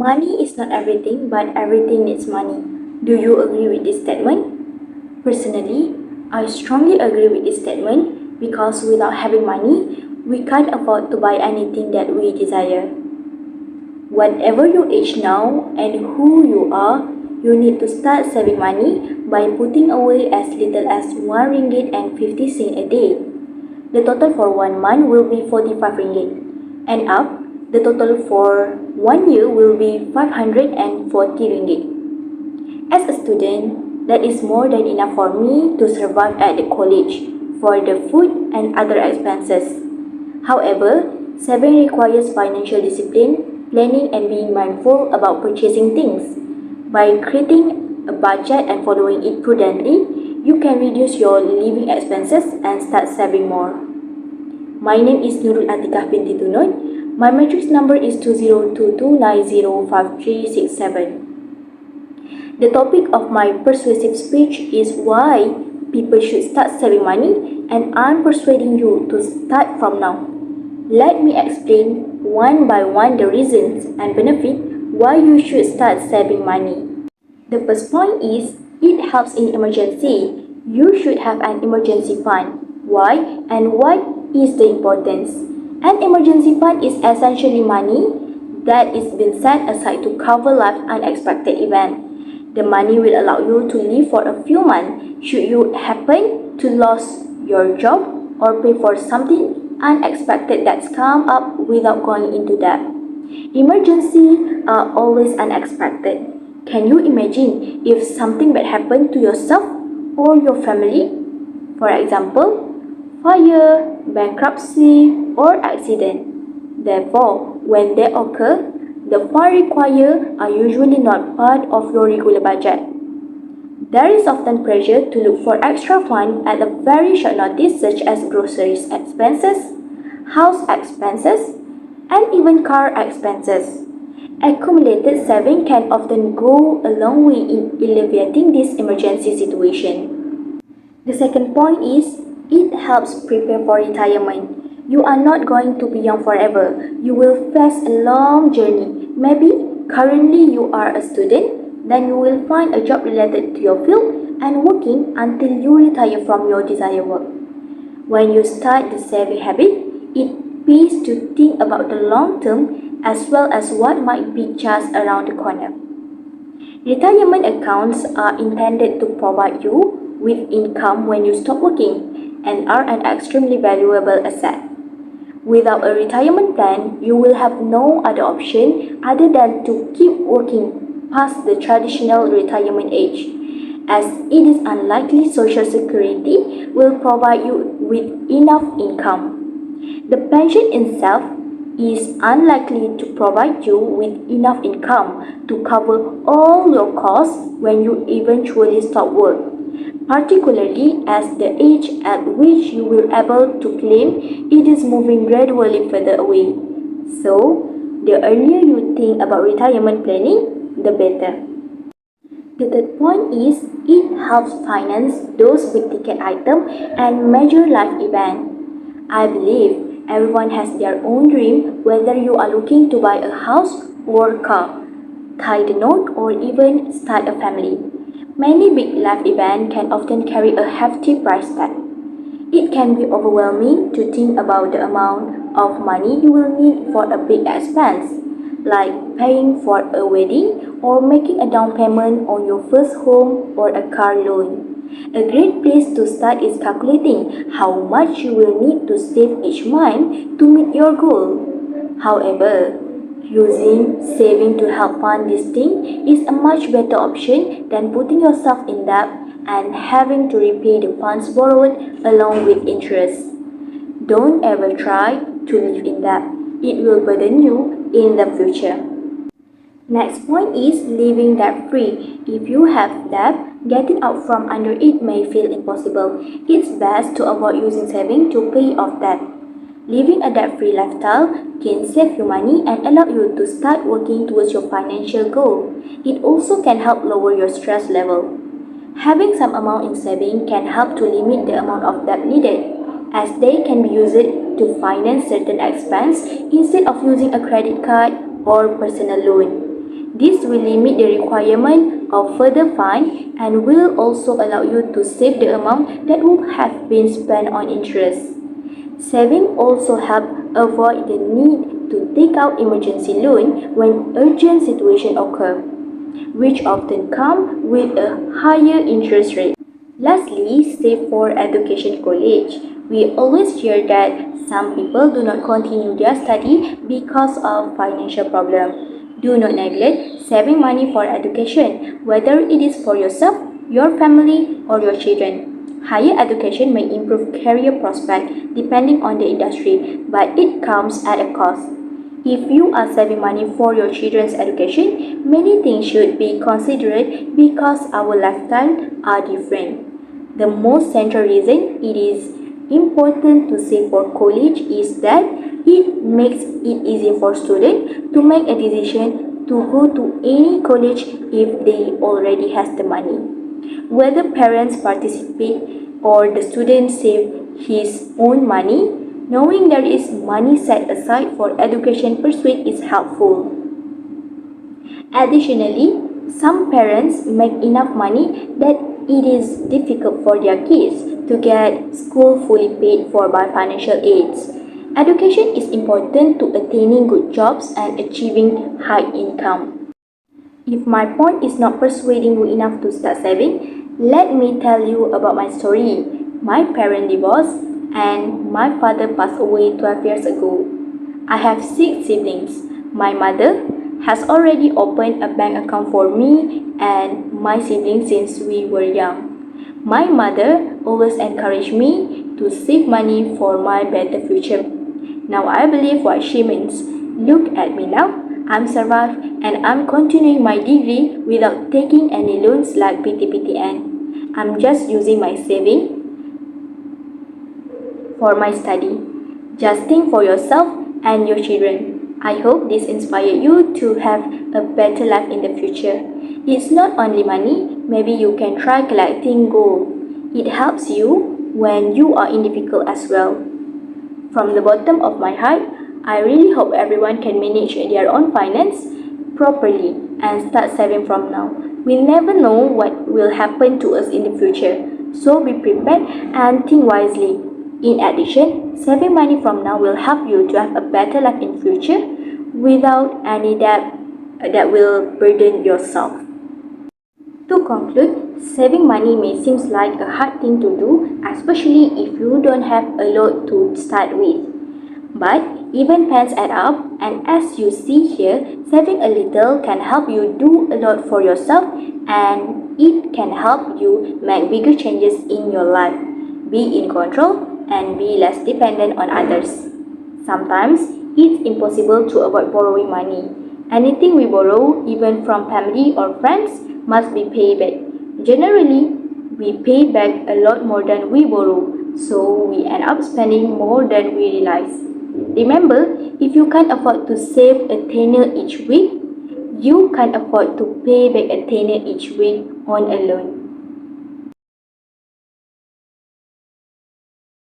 Money is not everything, but everything needs money. Do you agree with this statement? Personally, I strongly agree with this statement because without having money, we can't afford to buy anything that we desire. Whatever your age now and who you are, you need to start saving money by putting away as little as 1 ringgit and 50 cents a day. The total for 1 month will be 45 ringgit. And up, the total for 1 year will be 540 ringgit. As a student, that is more than enough for me to survive at the college for the food and other expenses. However, saving requires financial discipline, planning and being mindful about purchasing things. By creating a budget and following it prudently, you can reduce your living expenses and start saving more. My name is Nurul Atikah binti Tunun. My matrix number is 2022905367. The topic of my persuasive speech is why people should start saving money, and I'm persuading you to start from now. Let me explain one by one the reasons and benefit why you should start saving money. The first point is it helps in emergency. You should have an emergency fund. Why and what is the importance? An emergency fund is essentially money that is been set aside to cover life's unexpected event. The money will allow you to live for a few months should you happen to lose your job or pay for something unexpected that's come up without going into debt. Emergencies are always unexpected. Can you imagine if something bad happened to yourself or your family? For example, fire, bankruptcy, or accident. Therefore, when they occur, the funds required are usually not part of your regular budget. There is often pressure to look for extra funds at a very short notice, such as groceries expenses, house expenses, and even car expenses. Accumulated saving can often go a long way in alleviating this emergency situation. The second point is it helps prepare for retirement. You are not going to be young forever. You will face a long journey. Maybe currently you are a student, then you will find a job related to your field and working until you retire from your desired work. When you start the saving habit, it pays to think about the long term as well as what might be just around the corner. Retirement accounts are intended to provide you with income when you stop working and are an extremely valuable asset. Without a retirement plan, you will have no other option other than to keep working past the traditional retirement age, as it is unlikely Social Security will provide you with enough income. The pension itself is unlikely to provide you with enough income to cover all your costs when you eventually stop work, particularly as the age at which you will be able to claim it is moving gradually further away. So, the earlier you think about retirement planning, the better. The third point is it helps finance those big ticket items and major life events. I believe everyone has their own dream, whether you are looking to buy a house or car, tie the knot, or even start a family. Many big life events can often carry a hefty price tag. It can be overwhelming to think about the amount of money you will need for a big expense, like paying for a wedding or making a down payment on your first home or a car loan. A great place to start is calculating how much you will need to save each month to meet your goal. However, using saving to help fund this thing is a much better option than putting yourself in debt and having to repay the funds borrowed along with interest. Don't ever try to live in debt. It will burden you in the future. Next point is living debt-free. If you have debt, getting out from under it may feel impossible. It's best to avoid using saving to pay off debt. Living a debt-free lifestyle can save you money and allow you to start working towards your financial goal. It also can help lower your stress level. Having some amount in saving can help to limit the amount of debt needed, as they can be used to finance certain expenses instead of using a credit card or personal loan. This will limit the requirement of further fine and will also allow you to save the amount that would have been spent on interest. Saving also help avoid the need to take out emergency loan when urgent situation occur, which often come with a higher interest rate. Lastly, save for education college. We always hear that some people do not continue their study because of financial problem. Do not neglect saving money for education, whether it is for yourself, your family, or your children. Higher education may improve career prospects depending on the industry, but it comes at a cost. If you are saving money for your children's education, many things should be considered because our lifestyles are different. The most central reason it is important to save for college is that it makes it easy for students to make a decision to go to any college if they already has the money. Whether parents participate or the student save his own money, knowing there is money set aside for education pursuit is helpful. Additionally, some parents make enough money that it is difficult for their kids to get school fully paid for by financial aids. Education is important to attaining good jobs and achieving high income. If my point is not persuading you enough to start saving, let me tell you about my story. My parents divorced and my father passed away 12 years ago. I have 6 siblings. My mother has already opened a bank account for me and my siblings since we were young. My mother always encouraged me to save money for my better future. Now I believe what she means. Look at me now. I'm survived and I'm continuing my degree without taking any loans like PTPTN. I'm just using my saving for my study. Just think for yourself and your children. I hope this inspired you to have a better life in the future. It's not only money, maybe you can try collecting gold. It helps you when you are in difficult as well. From the bottom of my heart, I really hope everyone can manage their own finance properly and start saving from now. We never know what will happen to us in the future, so be prepared and think wisely. In addition, saving money from now will help you to have a better life in future without any debt that will burden yourself. To conclude, saving money may seem like a hard thing to do, especially if you don't have a lot to start with. But even pence add up, and as you see here, saving a little can help you do a lot for yourself and it can help you make bigger changes in your life. Be in control and be less dependent on others. Sometimes it's impossible to avoid borrowing money. Anything we borrow, even from family or friends, must be paid back. Generally, we pay back a lot more than we borrow, so we end up spending more than we realize. Remember, if you can't afford to save a tenner each week, you can't afford to pay back a tenner each week on a loan.